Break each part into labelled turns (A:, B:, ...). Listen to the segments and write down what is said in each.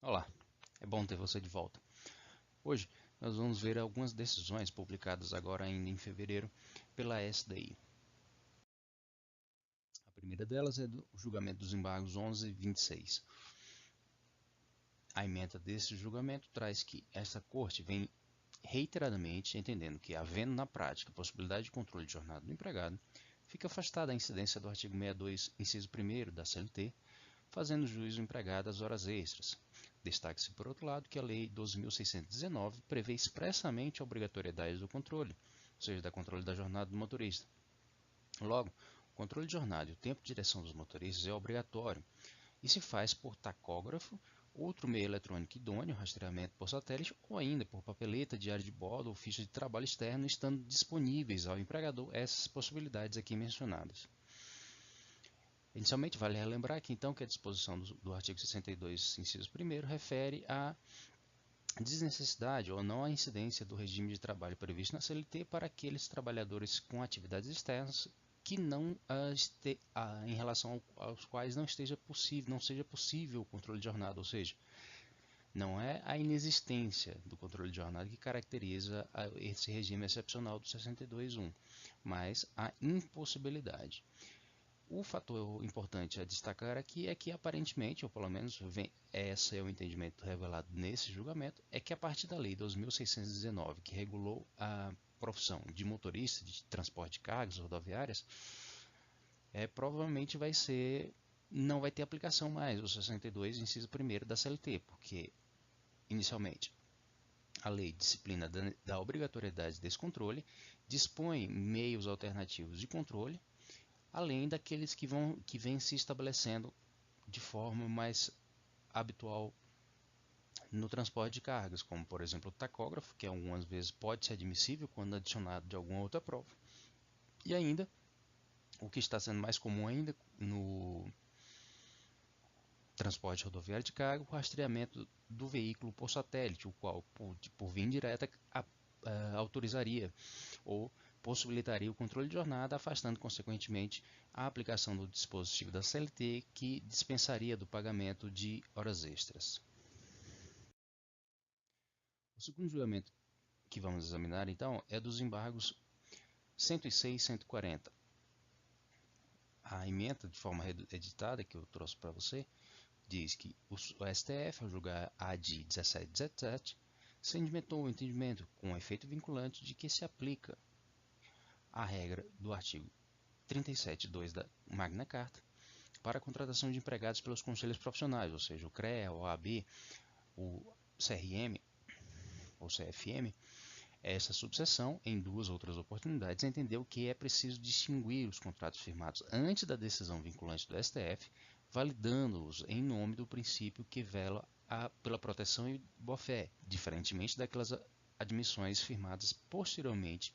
A: Olá, é bom ter você de volta. Hoje nós vamos ver algumas decisões publicadas agora ainda em fevereiro pela SDI. A primeira delas é do julgamento dos embargos 11 e 26. A ementa desse julgamento traz que esta corte vem reiteradamente entendendo que, havendo na prática possibilidade de controle de jornada do empregado, fica afastada a incidência do artigo 62, inciso 1º da CLT, fazendo juízo empregado às horas extras. Destaque-se, por outro lado, que a Lei 12.619 prevê expressamente a obrigatoriedade do controle, ou seja, da controle da jornada do motorista. Logo, o controle de jornada e o tempo de direção dos motoristas é obrigatório e se faz por tacógrafo, outro meio eletrônico idôneo, rastreamento por satélite ou ainda por papeleta, diário de bordo ou ficha de trabalho externo, estando disponíveis ao empregador essas possibilidades aqui mencionadas. Inicialmente, vale relembrar que então que a disposição do artigo 62, inciso 1º, refere à desnecessidade ou não à incidência do regime de trabalho previsto na CLT para aqueles trabalhadores com atividades externas que não em relação aos quais não seja possível o controle de jornada, ou seja, não é a inexistência do controle de jornada que caracteriza esse regime excepcional do 62.1, mas a impossibilidade. O fator importante a destacar aqui é que aparentemente, ou pelo menos esse é o entendimento revelado nesse julgamento, é que a partir da Lei 2.619, que regulou a profissão de motorista de transporte de cargas rodoviárias, provavelmente não vai ter aplicação mais o 62, inciso 1º da CLT, porque inicialmente a lei disciplina da obrigatoriedade desse controle, dispõe meios alternativos de controle, além daqueles que vêm se estabelecendo de forma mais habitual no transporte de cargas, como por exemplo o tacógrafo, que algumas vezes pode ser admissível quando adicionado de alguma outra prova, e ainda o que está sendo mais comum ainda no transporte rodoviário de carga, o rastreamento do veículo por satélite, o qual por via indireta autorizaria ou possibilitaria o controle de jornada, afastando consequentemente a aplicação do dispositivo da CLT, que dispensaria do pagamento de horas extras. O segundo julgamento que vamos examinar então é dos embargos 106 e 140. A ementa de forma editada que eu trouxe para você diz que o STF, ao julgar a ADI 1717, sedimentou o entendimento com efeito vinculante de que se aplica a regra do artigo 37.2 da Magna Carta para a contratação de empregados pelos conselhos profissionais, ou seja, o CREA, o OAB, o CRM ou CFM. Essa subseção, em duas outras oportunidades, entendeu que é preciso distinguir os contratos firmados antes da decisão vinculante do STF, validando-os em nome do princípio que vela pela proteção e boa-fé, diferentemente daquelas admissões firmadas posteriormente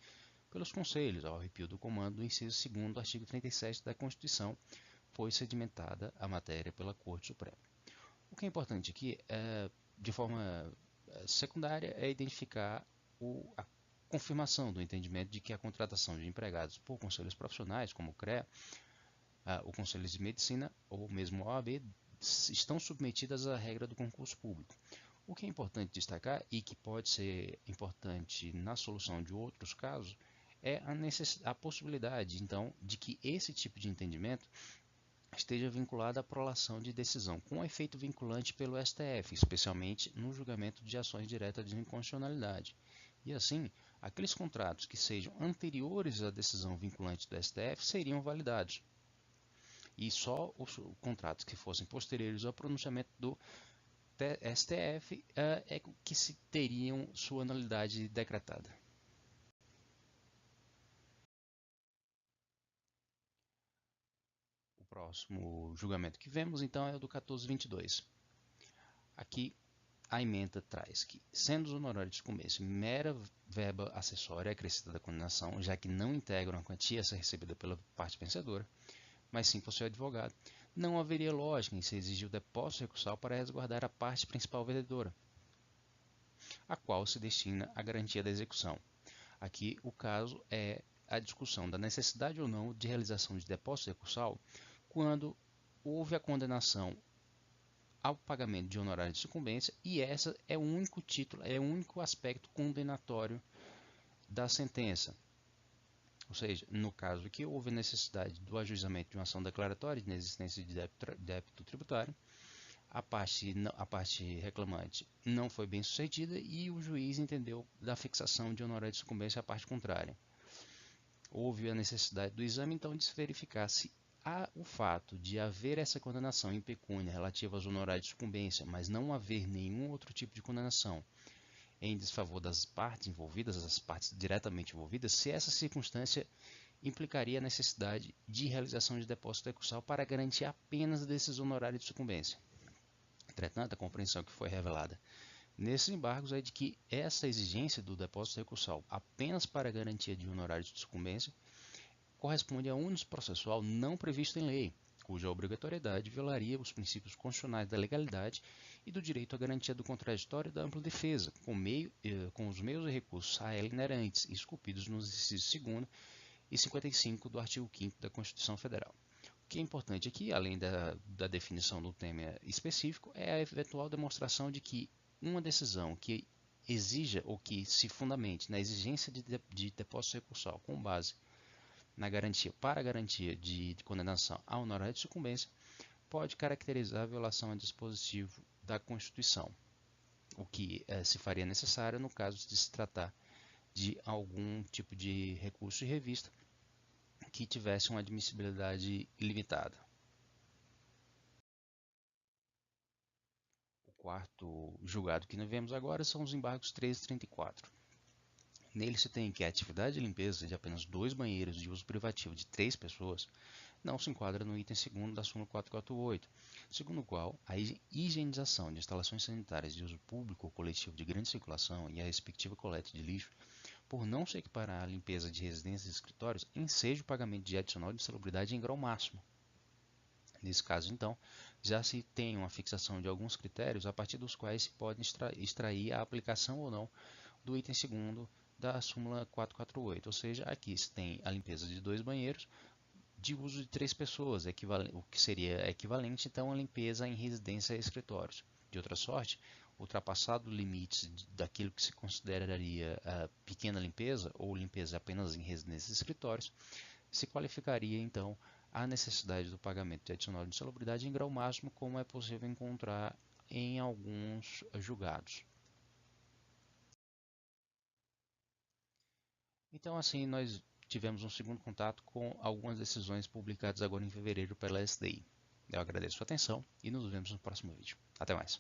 A: pelos conselhos, ao arrepio do comando do inciso 2º do artigo 37 da Constituição, foi sedimentada a matéria pela Corte Suprema. O que é importante aqui, de forma secundária, é identificar a confirmação do entendimento de que a contratação de empregados por conselhos profissionais, como o CREA, o Conselho de Medicina ou mesmo a OAB, estão submetidas à regra do concurso público. O que é importante destacar e que pode ser importante na solução de outros casos é a possibilidade, então, de que esse tipo de entendimento esteja vinculado à prolação de decisão com efeito vinculante pelo STF, especialmente no julgamento de ações diretas de inconstitucionalidade. E assim, aqueles contratos que sejam anteriores à decisão vinculante do STF seriam validados. E só os contratos que fossem posteriores ao pronunciamento do STF é que se teriam sua nulidade decretada. O próximo julgamento que vemos então é o do 1422. Aqui a ementa traz que, sendo os honorários de começo mera verba acessória acrescida da condenação, já que não integram a quantia a ser recebida pela parte vencedora, mas sim por seu advogado, não haveria lógica em se exigir o depósito recursal para resguardar a parte principal vendedora, a qual se destina à garantia da execução. Aqui o caso é a discussão da necessidade ou não de realização de depósito recursal quando houve a condenação ao pagamento de honorário de sucumbência, e essa é o único título, é o único aspecto condenatório da sentença. Ou seja, no caso que houve necessidade do ajuizamento de uma ação declaratória de inexistência de débito tributário, a parte reclamante não foi bem sucedida e o juiz entendeu da fixação de honorário de sucumbência à parte contrária. Houve a necessidade do exame, então, de se verificar se o fato de haver essa condenação em pecúnia relativa aos honorários de sucumbência, mas não haver nenhum outro tipo de condenação em desfavor das partes envolvidas, as partes diretamente envolvidas, se essa circunstância implicaria a necessidade de realização de depósito recursal para garantir apenas desses honorários de sucumbência. Entretanto, a compreensão que foi revelada nesses embargos é de que essa exigência do depósito recursal apenas para garantia de honorários de sucumbência corresponde a um ônus processual não previsto em lei, cuja obrigatoriedade violaria os princípios constitucionais da legalidade e do direito à garantia do contraditório e da ampla defesa, com os meios e recursos a ela inerentes e esculpidos nos incisos 2º e 55 do artigo 5º da Constituição Federal. O que é importante aqui, além da definição do tema específico, é a eventual demonstração de que uma decisão que exija ou que se fundamente na exigência de depósito recursal com base na garantia para garantia de condenação a honorário de sucumbência pode caracterizar a violação a dispositivo da Constituição, o que se faria necessário no caso de se tratar de algum tipo de recurso de revista que tivesse uma admissibilidade ilimitada. O quarto julgado que nós vemos agora são os embargos 13 e 34. Nele se tem que a atividade de limpeza de apenas 2 banheiros de uso privativo de 3 pessoas não se enquadra no item 2º da súmula 448, segundo o qual a higienização de instalações sanitárias de uso público ou coletivo de grande circulação e a respectiva coleta de lixo, por não se equiparar à limpeza de residências e escritórios, enseja o pagamento de adicional de insalubridade em grau máximo. Nesse caso, então, já se tem uma fixação de alguns critérios a partir dos quais se pode extrair a aplicação ou não do item 2º da súmula 448, ou seja, aqui se tem a limpeza de 2 banheiros de uso de 3 pessoas, o que seria equivalente então à limpeza em residência e escritórios. De outra sorte, ultrapassado o limite daquilo que se consideraria pequena limpeza ou limpeza apenas em residências e escritórios, se qualificaria então a necessidade do pagamento de adicional de insalubridade em grau máximo, como é possível encontrar em alguns julgados. Então, assim, nós tivemos um segundo contato com algumas decisões publicadas agora em fevereiro pela SDI. Eu agradeço a sua atenção e nos vemos no próximo vídeo. Até mais.